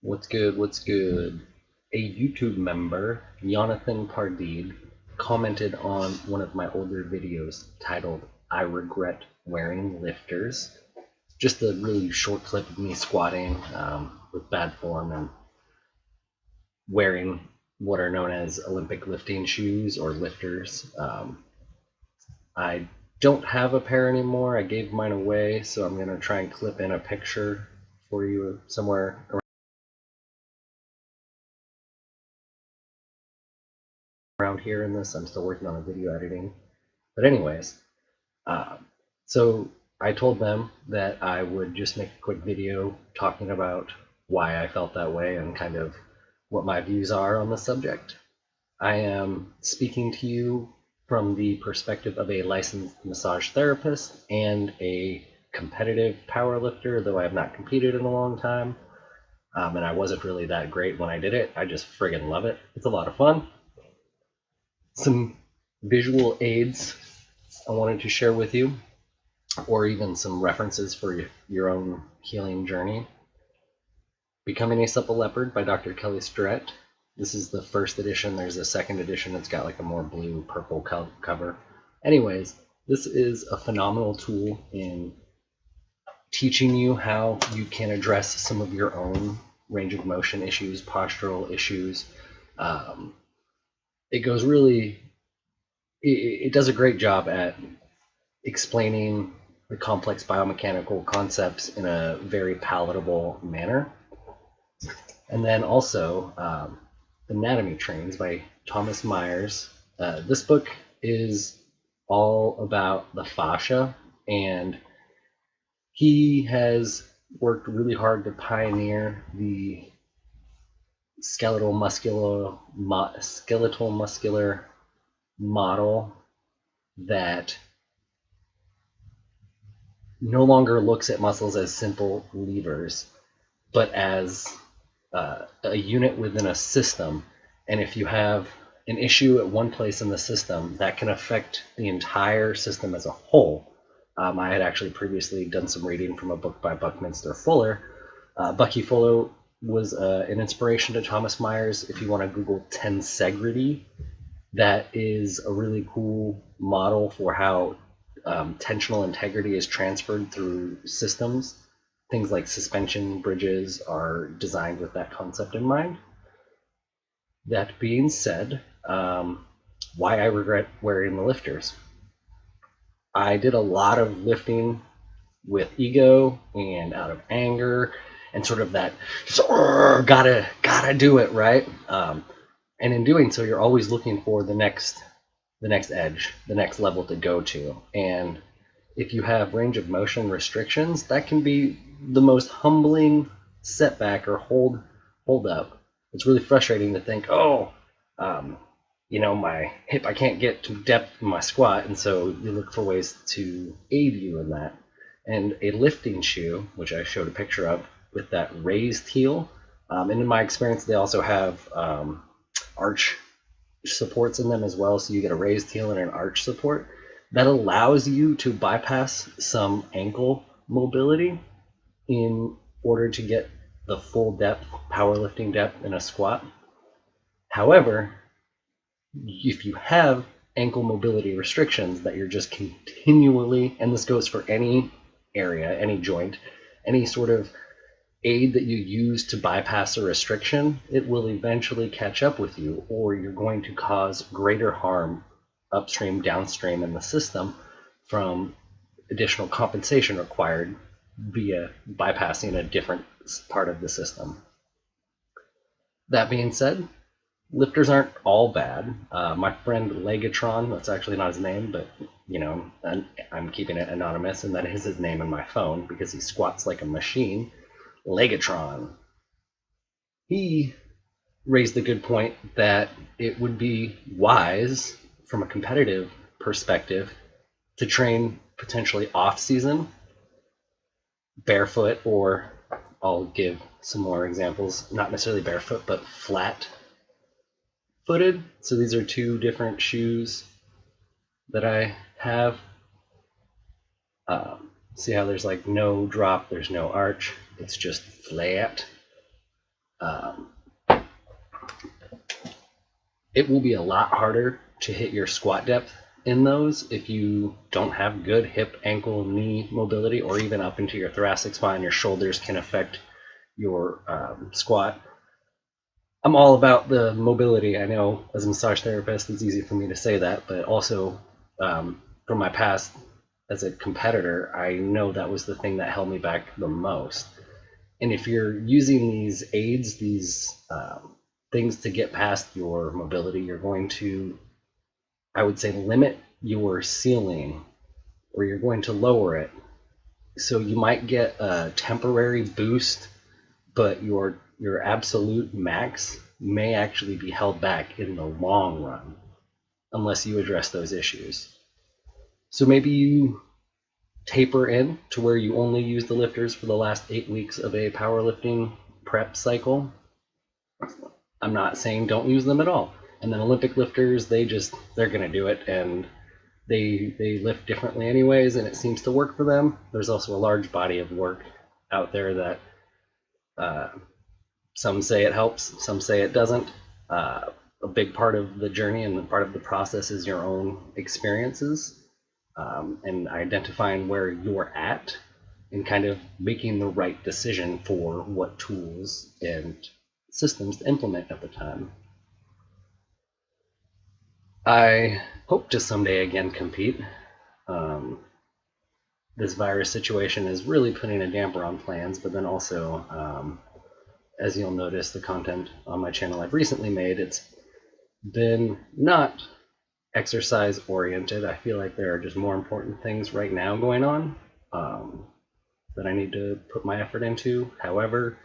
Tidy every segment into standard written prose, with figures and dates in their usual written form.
What's good? What's good? A YouTube member, Jonathan Pardid, commented on one of my older videos titled I Regret Wearing Lifters. Just a really short clip of me squatting with bad form and wearing what are known as Olympic lifting shoes or lifters. I don't have a pair anymore. I gave mine away, so I'm going to try and clip in a picture for you somewhere around here in this. I'm still working on the video editing. But anyways, uh, so I told them that I would just make a quick video talking about why I felt that way and kind of what my views are on the subject. I am speaking to you from the perspective of a licensed massage therapist and a competitive powerlifter, though I have not competed in a long time. And I wasn't really that great when I did it. I just friggin' love it. It's a lot of fun. Some visual aids I wanted to share with you, or even some references for your own healing journey. Becoming a Supple Leopard by Dr. Kelly Starrett. This is the first edition. There's a second edition. It's got like a more blue purple cover. Anyways, this is a phenomenal tool in teaching you how you can address some of your own range of motion issues, postural issues. It goes really, it does a great job at explaining the complex biomechanical concepts in a very palatable manner. And then also Anatomy Trains by Thomas Myers. This book is all about the fascia, and he has worked really hard to pioneer the skeletal muscular model that no longer looks at muscles as simple levers, but as a unit within a system. And if you have an issue at one place in the system, that can affect the entire system as a whole. I had actually previously done some reading from a book by Buckminster Fuller. Bucky Fuller was an inspiration to Thomas Myers. If you want to Google tensegrity, that is a really cool model for how tensional integrity is transferred through systems. Things like suspension bridges are designed with that concept in mind. That being said, why I regret wearing the lifters. I did a lot of lifting with ego and out of anger and sort of that gotta do it right. And in doing so, you're always looking for the next edge, the next level to go to. And if you have range of motion restrictions, that can be the most humbling setback or hold up. It's really frustrating to think, my hip, I can't get to depth in my squat, and so you look for ways to aid you in that. And a lifting shoe, which I showed a picture of, with that raised heel, and in my experience, they also have arch supports in them as well, so you get a raised heel and an arch support that allows you to bypass some ankle mobility in order to get the full depth, powerlifting depth in a squat. However, if you have ankle mobility restrictions that you're just continually, and this goes for any area, any joint, any sort of aid that you use to bypass a restriction, it will eventually catch up with you, or you're going to cause greater harm upstream, downstream in the system from additional compensation required via bypassing a different part of the system. That being said, lifters aren't all bad. My friend Legatron, that's actually not his name, but I'm keeping it anonymous, and that is his name in my phone because he squats like a machine. Legatron. He raised the good point that it would be wise from a competitive perspective to train potentially off season, barefoot, or I'll give some more examples, not necessarily barefoot, but flat footed. So these are two different shoes that I have. See how there's like no drop, there's no arch, it's just flat. Um, it will be a lot harder to hit your squat depth in those if you don't have good hip, ankle, knee mobility, or even up into your thoracic spine. Your shoulders can affect your squat. I'm all about the mobility. I know as a massage therapist, it's easy for me to say that, but also from my past as a competitor, I know that was the thing that held me back the most. And if you're using these aids, these things to get past your mobility, you're going to, I would say, limit your ceiling, or you're going to lower it. So you might get a temporary boost, but your absolute max may actually be held back in the long run unless you address those issues. So maybe you taper in to where you only use the lifters for the last 8 weeks of a powerlifting prep cycle. I'm not saying don't use them at all. And then Olympic lifters, they're gonna do it, and they lift differently anyways, and it seems to work for them. There's also a large body of work out there that uh, some say it helps, some say it doesn't. A big part of the journey and part of the process is your own experiences, and identifying where you're at and kind of making the right decision for what tools and systems to implement at the time. I hope to someday again compete. Um, this virus situation is really putting a damper on plans, but then also, as you'll notice, the content on my channel I've recently made, it's been not exercise oriented. I feel like there are just more important things right now going on that I need to put my effort into. However,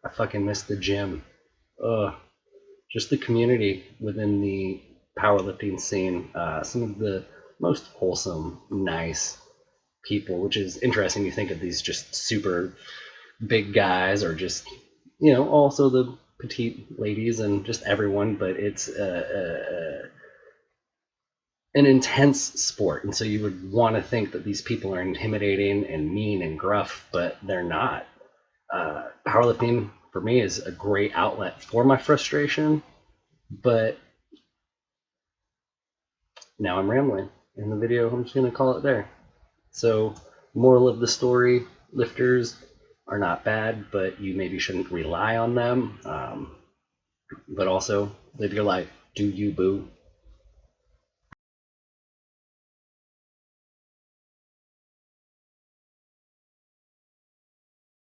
I fucking miss the gym. Ugh. Just the community within the powerlifting scene. Some of the most wholesome, nice people, which is interesting. You think of these just super big guys, or just, also the petite ladies and just everyone, but it's an intense sport. And so you would want to think that these people are intimidating and mean and gruff, but they're not. Powerlifting for me is a great outlet for my frustration, but now I'm rambling in the video. I'm just going to call it there. So, moral of the story, lifters are not bad, but you maybe shouldn't rely on them. But also, live your life. Do you, boo?